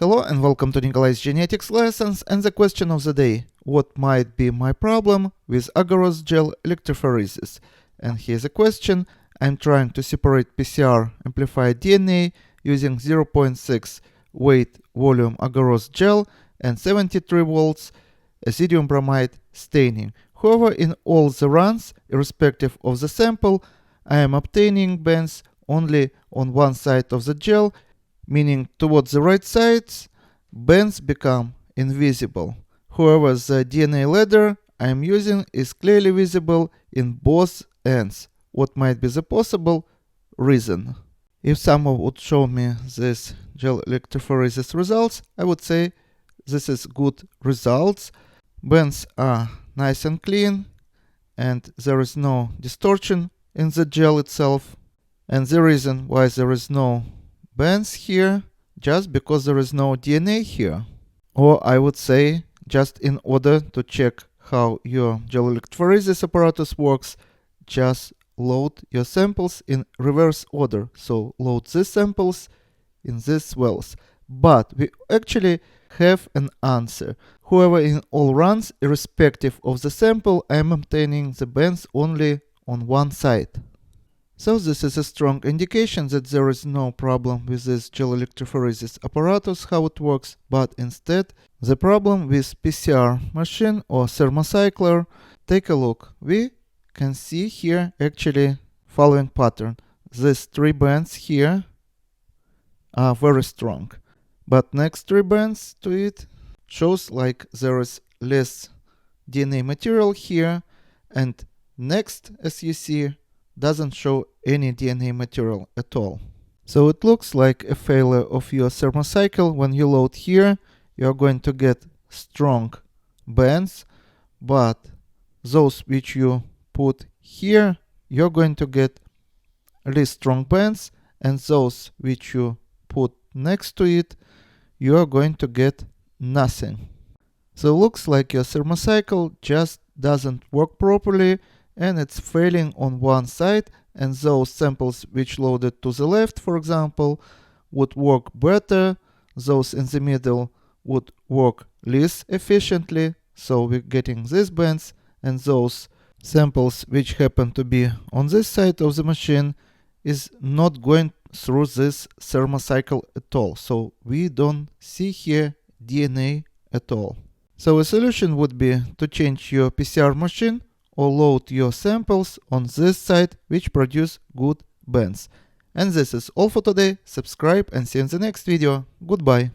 Hello and welcome to Nikolay's genetics lessons, and the question of the day: what might be my problem with agarose gel electrophoresis? And here's a question. I'm trying to separate PCR amplified DNA using 0.6 weight volume agarose gel and 73 volts azidium bromide staining. However, in all the runs, irrespective of the sample, I am obtaining bands only on one side of the gel, meaning towards the right sides, bands become invisible. However, the DNA ladder I am using is clearly visible in both ends. What might be the possible reason? If someone would show me this gel electrophoresis results, I would say this is good results. Bands are nice and clean, and there is no distortion in the gel itself. And the reason why there is no bands here, just because there is no DNA here. Or I would say, just in order to check how your gel electrophoresis apparatus works, just load your samples in reverse order. So load these samples in these wells. But we actually have an answer. However, in all runs, irrespective of the sample, I am obtaining the bands only on one side. So this is a strong indication that there is no problem with this gel electrophoresis apparatus, how it works, but instead the problem with PCR machine or thermocycler. Take a look. We can see here actually following pattern. These three bands here are very strong, but next three bands to it shows like there is less DNA material here, and next, as you see, doesn't show any DNA material at all. So it looks like a failure of your thermocycle. When you load here, you are going to get strong bands, but those which you put here, you're going to get less strong bands, and those which you put next to it, you are going to get nothing. So it looks like your thermocycle just doesn't work properly, and it's failing on one side, and those samples which loaded to the left, for example, would work better. Those in the middle would work less efficiently, so we're getting these bands, and those samples which happen to be on this side of the machine is not going through this thermocycle at all. So we don't see here DNA at all. So a solution would be to change your PCR machine or load your samples on this side which produce good bands. And this is all for today. Subscribe and see you in the next video. Goodbye.